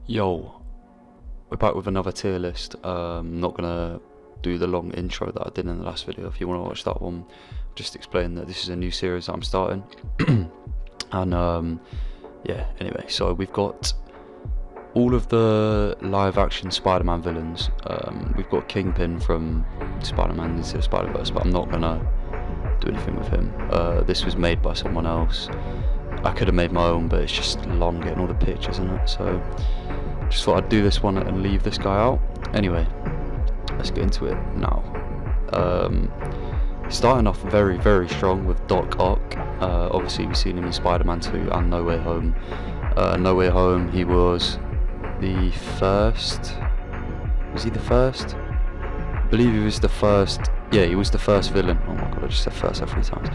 Yo, we're back with another tier list. Not gonna do the long intro that I did in the last video. If you want to watch that one, just explain that this is a new series that I'm starting. And yeah, anyway, so we've got all of the live action Spider-Man villains. We've got Kingpin from Spider-Man Into the Spider-Verse, but I'm not gonna do anything with him. This was made by someone else. I could have made my own, but it's just long getting all the pictures in it, so just thought I'd do this one and leave this guy out. Anyway, let's get into it now. Starting off very, very strong with Doc Ock. Obviously we've seen him in Spider-Man 2 and No Way Home. No Way Home, he was the first. Was he the first? I believe he was the first. Yeah, he was the first villain. Oh my god, I just said first 3 times.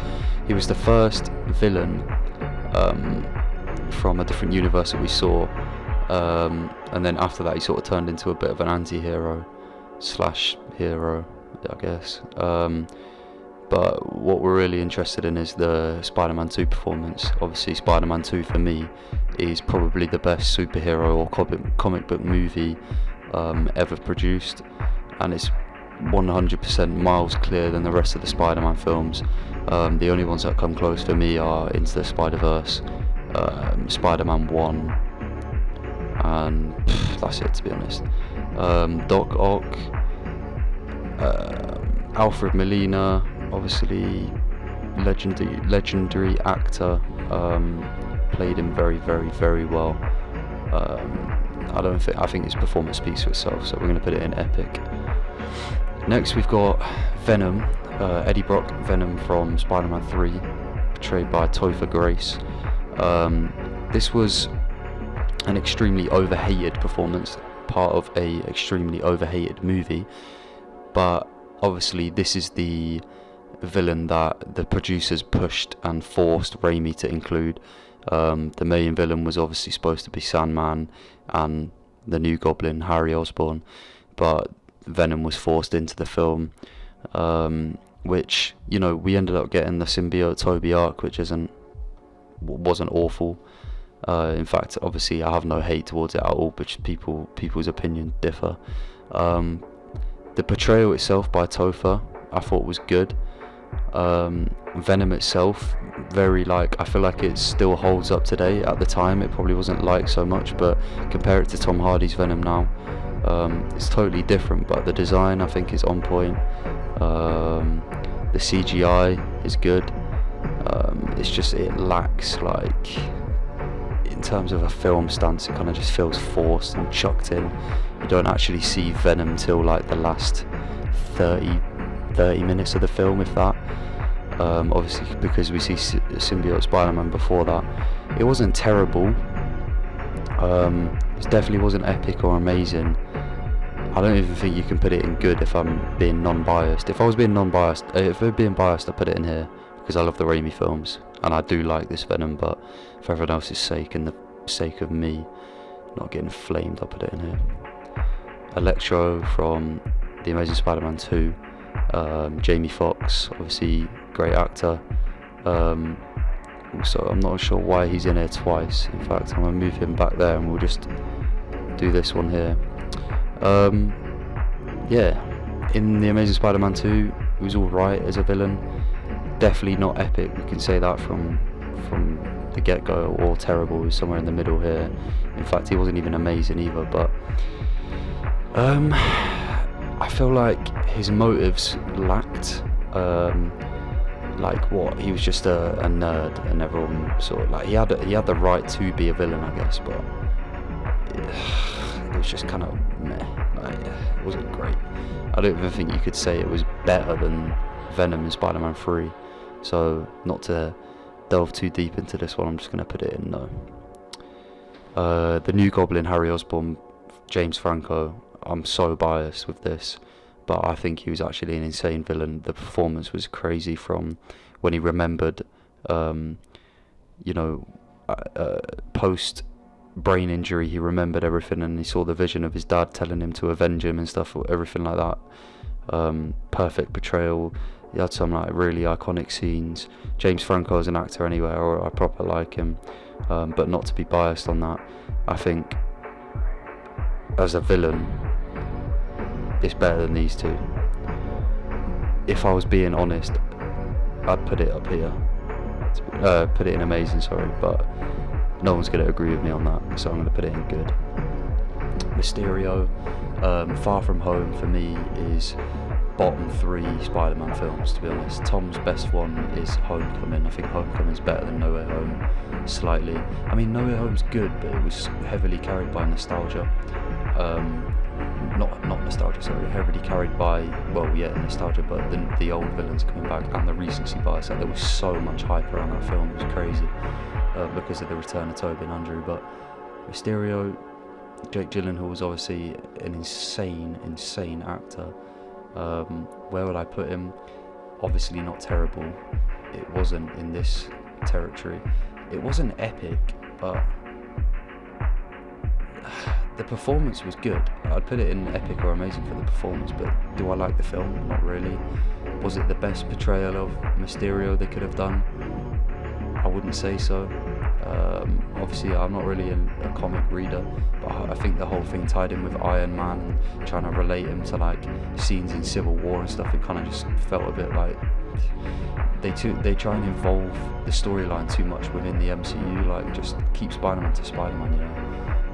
He was the first villain from a different universe that we saw. And then after that he sort of turned into a bit of an anti-hero slash hero, I guess. But what we're really interested in is the Spider-Man 2 performance. Obviously Spider-Man 2 for me is probably the best superhero or comic book movie ever produced, and it's 100% miles clear than the rest of the Spider-Man films. The only ones that come close for me are Into the Spider-Verse, Spider-Man 1, and that's it, to be honest. Doc Ock, Alfred Molina, obviously legendary actor, played him very, very, very well. I think his performance speaks for itself, so we're going to put it in epic. Next we've got Venom, Eddie Brock Venom from Spider-Man 3, portrayed by Topher Grace. This was an extremely overhated performance, part of a extremely overhated movie, but obviously this is the villain that the producers pushed and forced Raimi to include. The main villain was obviously supposed to be Sandman and the New Goblin, Harry Osborn, but Venom was forced into the film, which, you know, we ended up getting the symbiote Toby arc, which wasn't awful. In fact, obviously I have no hate towards it at all, but people's opinions differ. The portrayal itself by Topher I thought was good. Venom itself, I feel like it still holds up today. At the time it probably wasn't liked so much, but compare it to Tom Hardy's Venom now, it's totally different, but the design I think is on point. The CGI is good. It's just, it lacks, like, in terms of a film stance, it kind of just feels forced and chucked in. You don't actually see Venom till like the last 30 minutes of the film, if that. Obviously because we see symbiote Spider-Man before that. It wasn't terrible. It definitely wasn't epic or amazing. I don't even think you can put it in good if I'm being non-biased. If I was being non-biased, if we're being biased, I'd put it in here because I love the Raimi films and I do like this Venom, but for everyone else's sake and the sake of me not getting flamed, I'll put it in here. Electro from The Amazing Spider-Man 2, Jamie Foxx, obviously great actor. So I'm not sure why he's in here twice. In fact, I'm going to move him back there and we'll just do this one here. Yeah, in The Amazing Spider-Man 2, he was alright as a villain. Definitely not epic, we can say that from the get-go, or terrible. He was somewhere in the middle here. In fact, he wasn't even amazing either, but I feel like his motives lacked. Like, what, he was just a nerd, and everyone sort of, like, he had the right to be a villain, I guess, but it was just kind of meh. Like, it wasn't great. I don't even think you could say it was better than Venom in Spider-Man 3. So, not to delve too deep into this one, I'm just going to put it in no. The New Goblin, Harry Osborn, James Franco, I'm so biased with this, but I think he was actually an insane villain. The performance was crazy, from when he remembered, post brain injury, he remembered everything and he saw the vision of his dad telling him to avenge him and stuff, everything like that. Perfect portrayal. He had some like really iconic scenes. James Franco as an actor anyway, or I proper like him, but not to be biased on that. I think as a villain, it's better than these two. If I was being honest, I'd put it up here. Put it in amazing, sorry, but no one's going to agree with me on that, so I'm going to put it in good. Mysterio, Far From Home for me is bottom 3 Spider-Man films, to be honest. Tom's best one is Homecoming. I think Homecoming's better than No Way Home, slightly. I mean, No Way Home's good, but it was heavily carried by nostalgia. Not nostalgia, sorry, heavily carried by, well, yeah, nostalgia, but the old villains coming back and the recency bias. Like, there was so much hype around that film, it was crazy, because of the return of Tobey and Andrew. But Mysterio, Jake Gyllenhaal was obviously an insane actor. Where would I put him? Obviously not terrible. It wasn't in this territory. It wasn't epic, but the performance was good. I'd put it in epic or amazing for the performance, but do I like the film? Not really. Was it the best portrayal of Mysterio they could have done? I wouldn't say so. Obviously I'm not really a comic reader, but I think the whole thing tied in with Iron Man and trying to relate him to like scenes in Civil War and stuff, it kind of just felt a bit like they try and involve the storyline too much within the MCU, like just keep Spider-Man to Spider-Man, you know.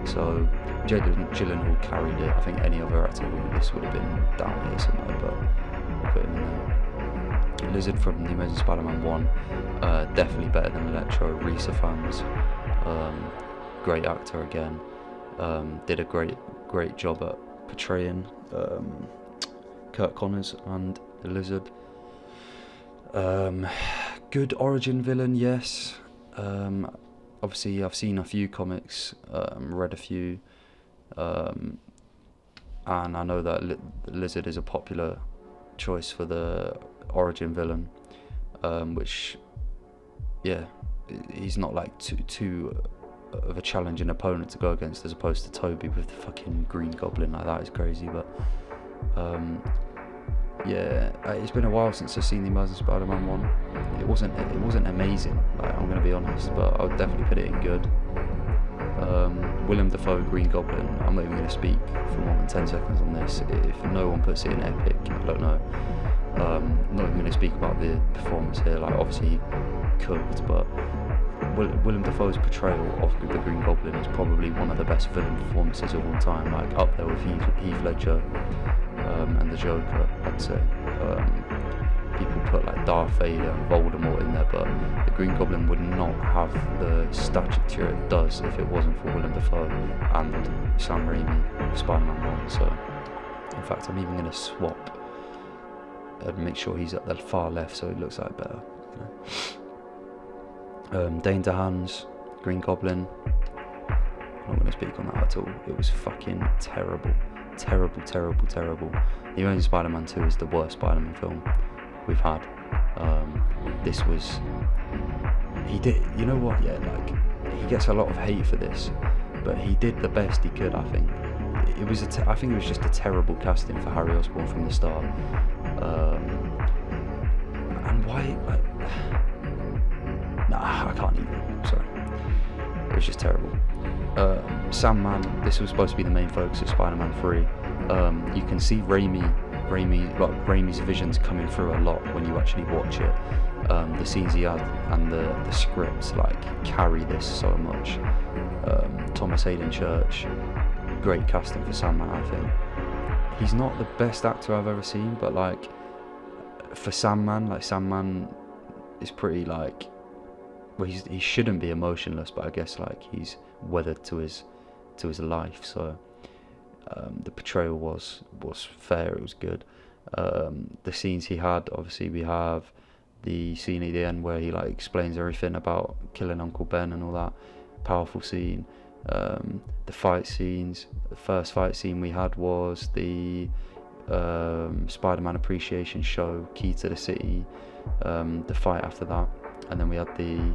So Jake Gyllenhaal carried it. I think any other actor this would have been down here somewhere, but I'll put him in there. Lizard from The Amazing Spider-Man 1, definitely better than Electro. Risa fans, great actor again, did a great job at portraying Kurt Connors and the Lizard. Good origin villain, yes. Obviously I've seen a few comics, read a few, and I know that Lizard is a popular choice for the origin villain, which, yeah, he's not like too of a challenging opponent to go against, as opposed to Tobey with the fucking Green Goblin. Like, that is crazy. But yeah, it's been a while since I've seen the Amazing Spider-Man 1. It wasn't amazing, like, I'm gonna be honest, but I would definitely put it in good. Willem Dafoe Green Goblin, I'm not even going to speak for more than 10 seconds on this. If no one puts it in epic, I don't know. Not even going to speak about the performance here, like, obviously he cooked, but Willem Dafoe's portrayal of the Green Goblin is probably one of the best villain performances of all time, like up there with Heath Ledger and the Joker, I'd say. People put like Darth Vader and Voldemort in there, but the Green Goblin would not have the stature it does if it wasn't for Willem Dafoe and Sam Raimi, Spider-Man 1. So, in fact, I'm even going to swap and make sure he's at the far left so it looks like better. You know? Dane DeHaan's Green Goblin, I'm not going to speak on that at all. It was fucking terrible. Terrible. The Amazing Spider-Man 2 is the worst Spider-Man film we've had. This was, he did, you know what, yeah, like, he gets a lot of hate for this, but he did the best he could. I think it was I think it was just a terrible casting for Harry Osborn from the start, and why, like, nah, I can't even, sorry, it was just terrible. Sandman, this was supposed to be the main focus of Spider-Man 3. You can see Raimi's visions coming through a lot when you actually watch it. The scenes he had and the scripts like carry this so much. Thomas Hayden Church, great casting for Sandman. I think he's not the best actor I've ever seen, but like for Sandman is pretty like, well, he shouldn't be emotionless, but I guess like he's weathered to his life. So the portrayal was fair. It was good. The scenes he had, obviously we have the scene at the end where he like explains everything about killing Uncle Ben and all that. Powerful scene. The fight scenes. The first fight scene we had was the Spider-Man Appreciation Show, Key to the City. The fight after that, and then we had the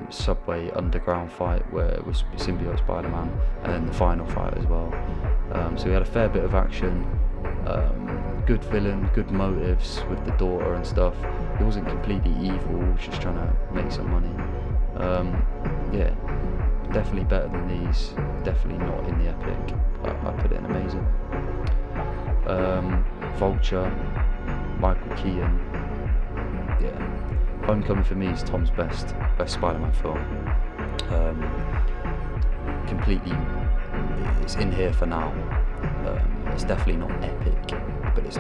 subway underground fight where it was Symbiote Spider-Man, and then the final fight as well. So we had a fair bit of action, good villain, good motives with the daughter and stuff. He wasn't completely evil, he was just trying to make some money. Yeah, definitely better than these. Definitely not in the epic, but I put it in amazing. Vulture, Michael Keaton. Yeah, Homecoming for me is Tom's best Spider-Man film. Completely, it's in here for now. It's definitely not epic, but it's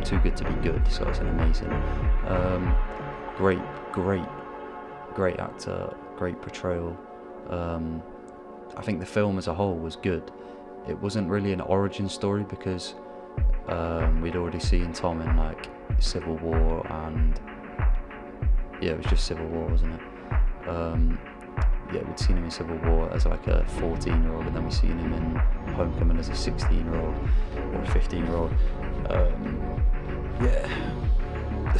too good to be good, so it's an amazing. Great actor, great portrayal. I think the film as a whole was good. It wasn't really an origin story because we'd already seen Tom in like Civil War, and yeah, it was just Civil War, wasn't it? Yeah, we'd seen him in Civil War as like a 14-year-old, and then we'd seen him in Homecoming as a 16-year-old or a 15-year-old. Yeah, the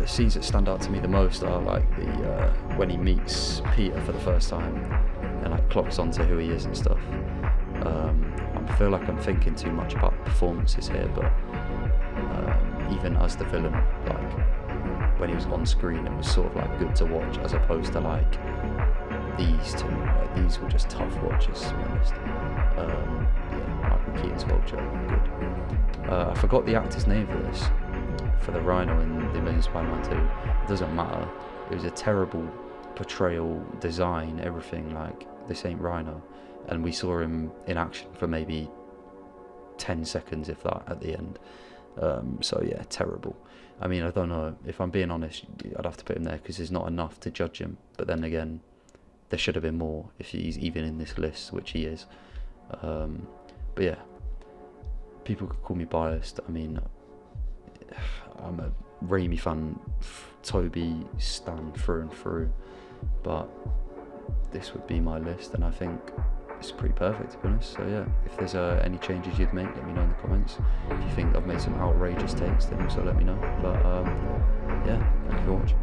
scenes that stand out to me the most are like the when he meets Peter for the first time and like clocks onto who he is and stuff. I feel like I'm thinking too much about performances here, but even as the villain, like when he was on screen, it was sort of like good to watch, as opposed to like these two. Like, these were just tough watches, to be honest. Yeah, Michael Keaton's Vulture, good. I forgot the actor's name for the Rhino in The Amazing Spider-Man 2. It doesn't matter. It was a terrible portrayal, design, everything. Like, this ain't Rhino. And we saw him in action for maybe 10 seconds, if that, at the end. So yeah, terrible. I mean, I don't know, if I'm being honest, I'd have to put him there because there's not enough to judge him. But then again, there should have been more if he's even in this list, which he is. But yeah, people could call me biased. I mean, I'm a Raimi fan, Toby stan through and through. But this would be my list, and I think it's pretty perfect, to be honest. So yeah, if there's any changes you'd make, let me know in the comments. If you think I've made some outrageous takes, then also let me know. But yeah, thank you for watching.